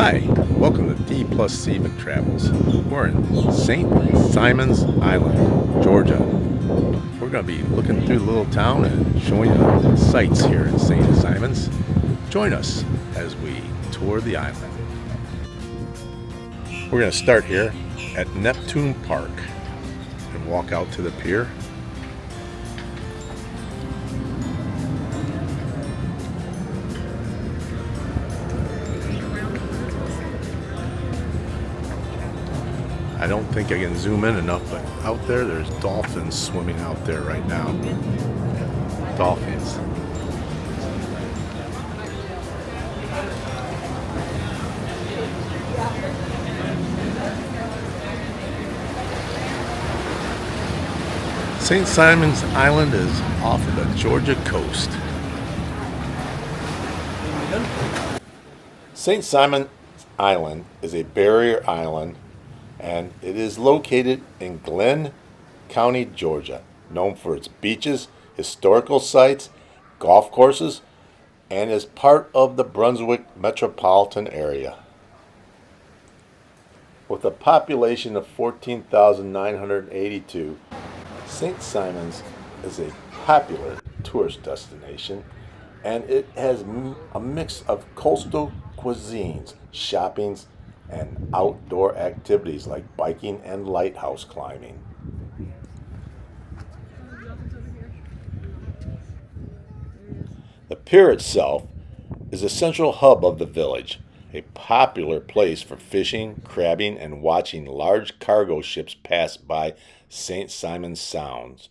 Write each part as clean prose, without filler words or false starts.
Hi, welcome to D plus C Travels. We're in St. Simon's Island, Georgia. We're going to be looking through the little town and showing you the sights here in St. Simon's. Join us as we tour the island. We're going to start here at Neptune Park and walk out to the pier. I don't think I can zoom in enough, but out there's dolphins swimming out there right now. Dolphins. St. Simon's Island is off of the Georgia coast. St. Simon's Island is a barrier island, and it is located in Glenn County, Georgia, known for its beaches, historical sites, golf courses, and is part of the Brunswick metropolitan area. With a population of 14,982, St. Simon's is a popular tourist destination, and it has a mix of coastal cuisines, shoppings, and outdoor activities like biking and lighthouse climbing. The pier itself is a central hub of the village, a popular place for fishing, crabbing, and watching large cargo ships pass by St. Simon's Sounds.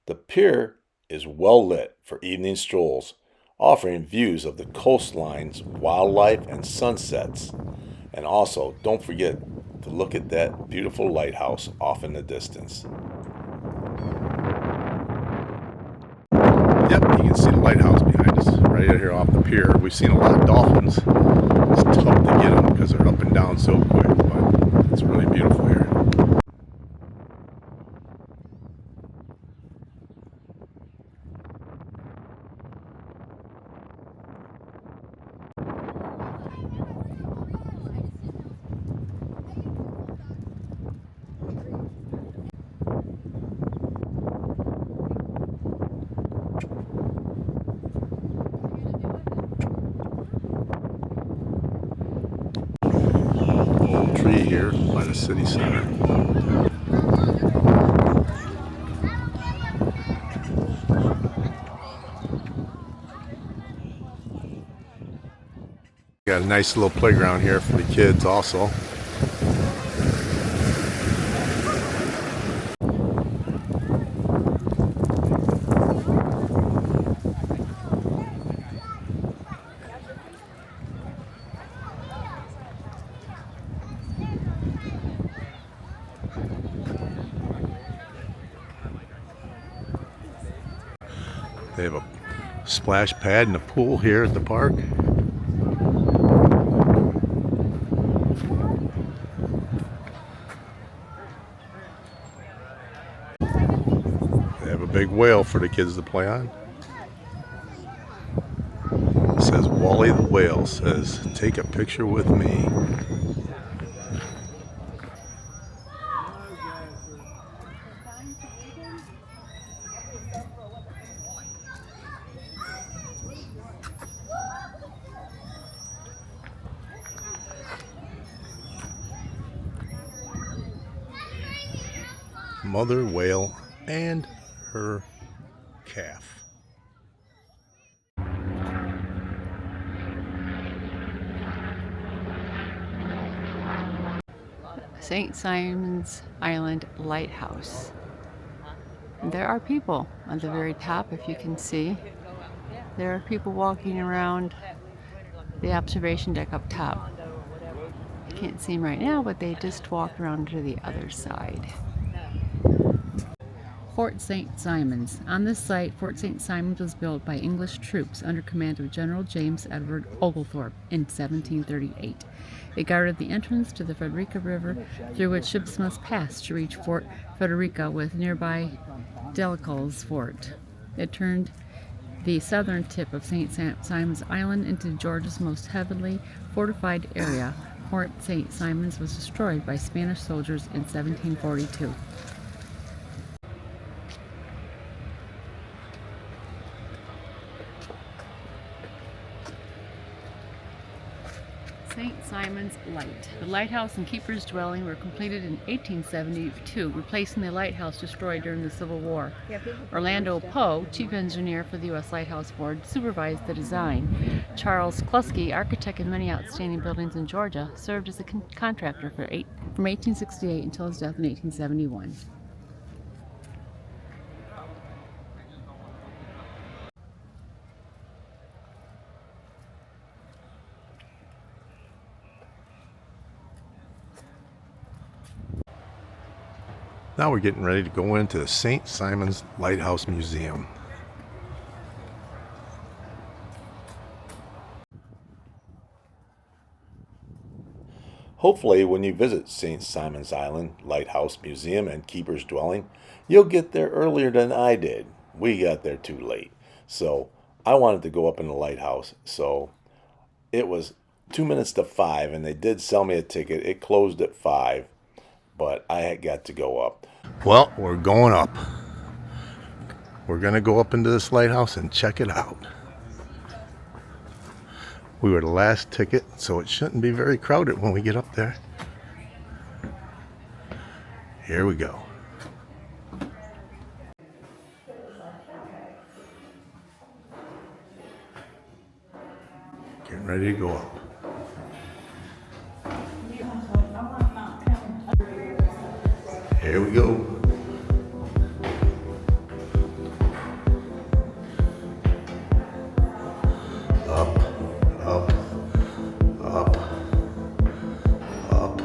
The pier is well lit for evening strolls, offering views of the coastlines, wildlife, and sunsets. And also, don't forget to look at that beautiful lighthouse off in the distance. Yep, you can see the lighthouse behind us, right out here off the pier. We've seen a lot of dolphins. It's tough to get them because they're up and down so quick, but it's really beautiful here. Tree here by the city center. Got a nice little playground here for the kids also. They have a splash pad and a pool here at the park. They have a big whale for the kids to play on. It says Wally the whale says, "Take a picture with me." Mother whale and her calf. St. Simon's Island Lighthouse. There are people on the very top, if you can see. There are people walking around the observation deck up top. You can't see them right now, but they just walked around to the other side. Fort St. Simons. On this site, Fort St. Simons was built by English troops under command of General James Edward Oglethorpe in 1738. It guarded the entrance to the Frederica River, through which ships must pass to reach Fort Frederica with nearby Delcos Fort. It turned the southern tip of St. Simons Island into Georgia's most heavily fortified area. Fort St. Simons was destroyed by Spanish soldiers in 1742. St. Simon's Light. The lighthouse and keeper's dwelling were completed in 1872, replacing the lighthouse destroyed during the Civil War. Orlando Poe, chief engineer for the U.S. Lighthouse Board, supervised the design. Charles Kluske, architect of many outstanding buildings in Georgia, served as a contractor from 1868 until his death in 1871. Now we're getting ready to go into the St. Simon's Lighthouse Museum. Hopefully, when you visit St. Simon's Island Lighthouse Museum and Keeper's Dwelling, you'll get there earlier than I did. We got there too late. So I wanted to go up in the lighthouse. So it was 2 minutes to 5, and they did sell me a ticket. It closed at 5, but I had got to go up. Well, we're going up. We're going to go up into this lighthouse and check it out. We were the last ticket, so it shouldn't be very crowded when we get up there. Here we go. Getting ready to go up. Here we go. Up, up, up, up,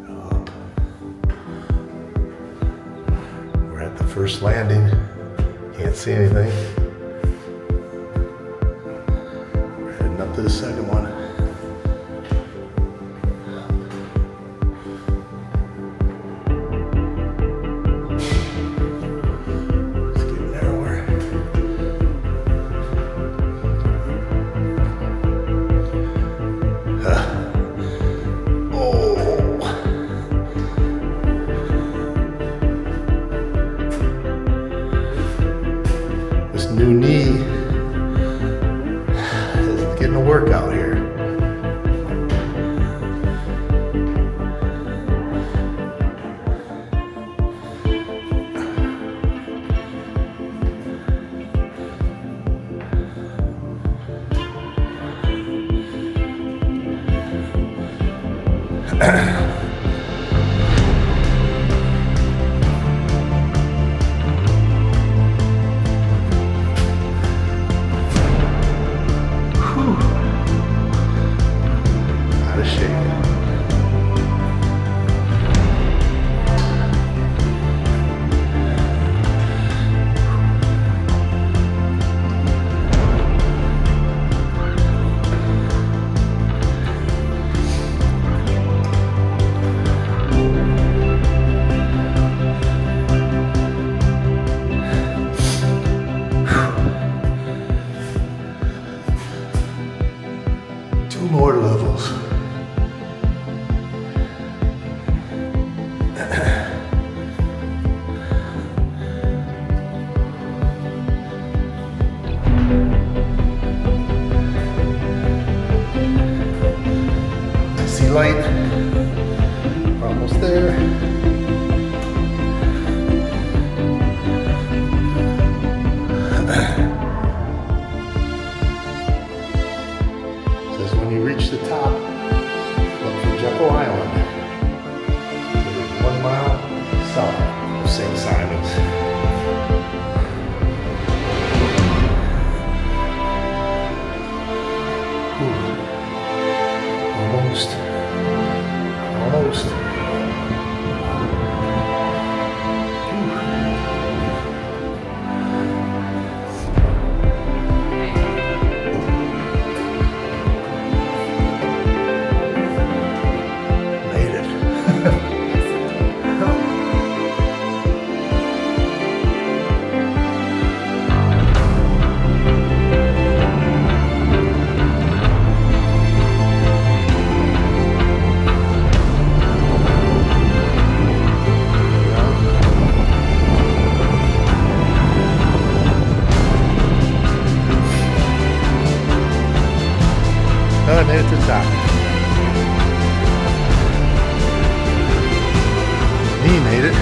up. We're at the first landing. Can't see anything. We're heading up to the second one. New knee is getting a workout here. More levels. See light. We're almost there. When you reach the top, look for Jekyll Island. It is 1 mile south of St. Simon's. Almost. Almost. made it to the top. He made it.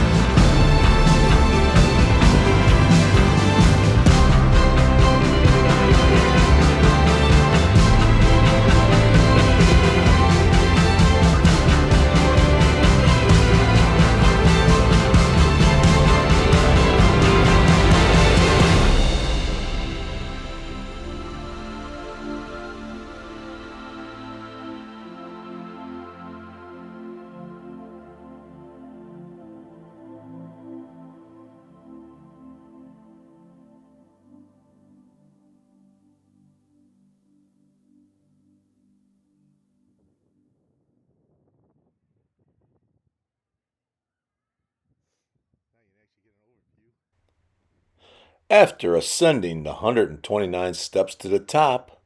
After ascending the 129 steps to the top,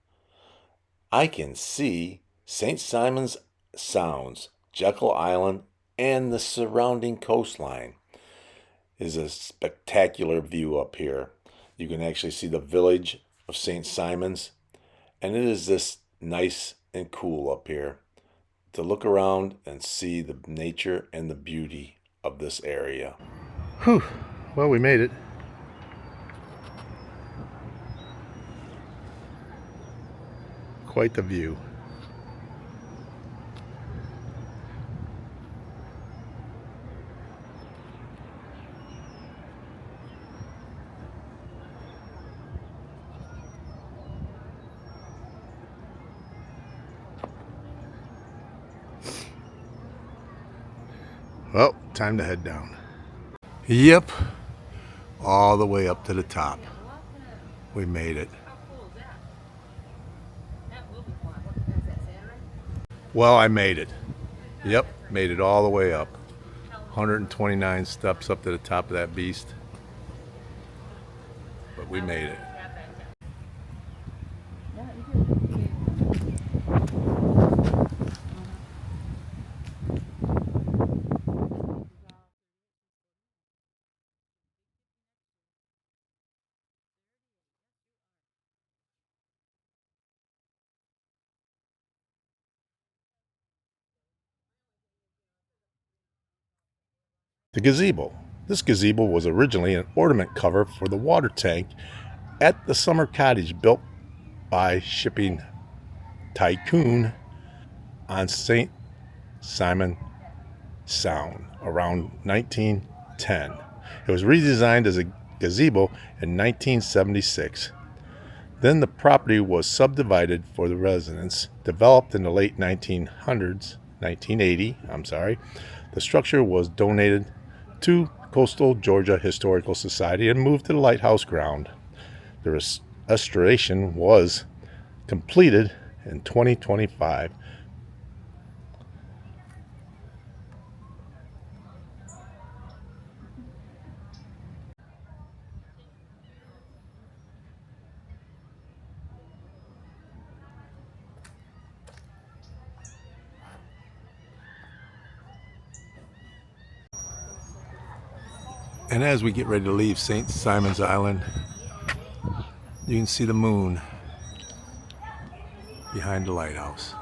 I can see St. Simon's Sounds, Jekyll Island, and the surrounding coastline. It is a spectacular view up here. You can actually see the village of St. Simon's, and it is just nice and cool up here to look around and see the nature and the beauty of this area. Whew, well, we made it. Quite the view. Well, time to head down. Yep, all the way up to the top. We made it. Well, I made it. Yep, made it all the way up. 129 steps up to the top of that beast. But we made it. The gazebo. This gazebo was originally an ornament cover for the water tank at the summer cottage built by shipping tycoon on St. Simon Sound around 1910. It was redesigned as a gazebo in 1976. Then the property was subdivided for the residents. Developed in the late 1980, the structure was donated to Coastal Georgia Historical Society and moved to the Lighthouse ground. The restoration was completed in 2025. And as we get ready to leave St. Simon's Island, you can see the moon behind the lighthouse.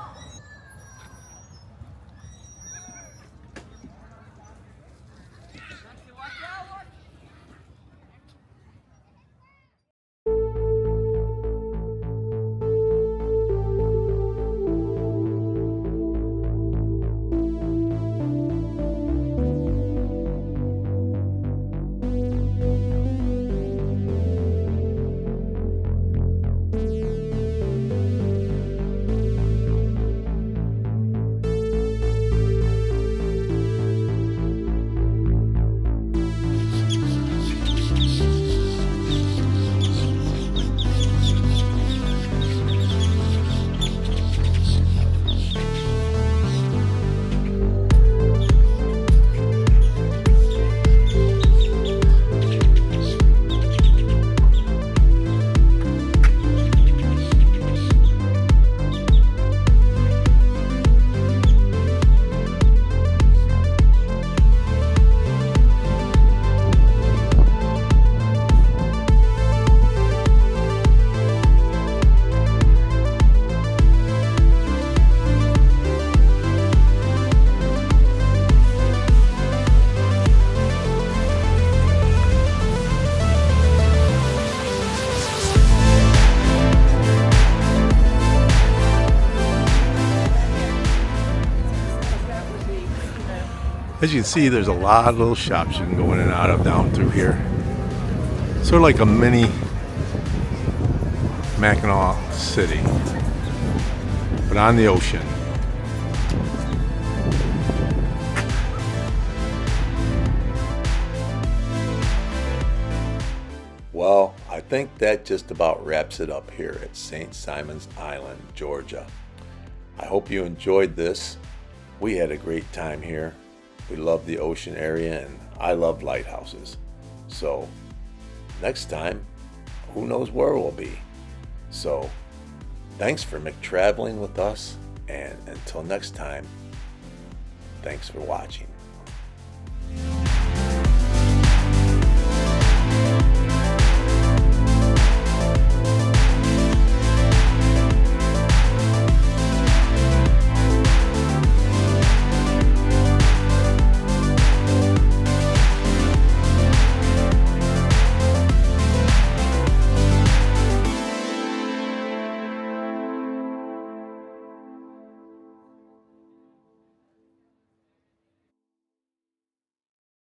As you can see, there's a lot of little shops you can go in and out of down through here. Sort of like a mini Mackinac City, but on the ocean. Well, I think that just about wraps it up here at St. Simon's Island, Georgia. I hope you enjoyed this. We had a great time here. We love the ocean area, and I love lighthouses. So next time, who knows where we'll be. So thanks for traveling with us, and until next time, thanks for watching.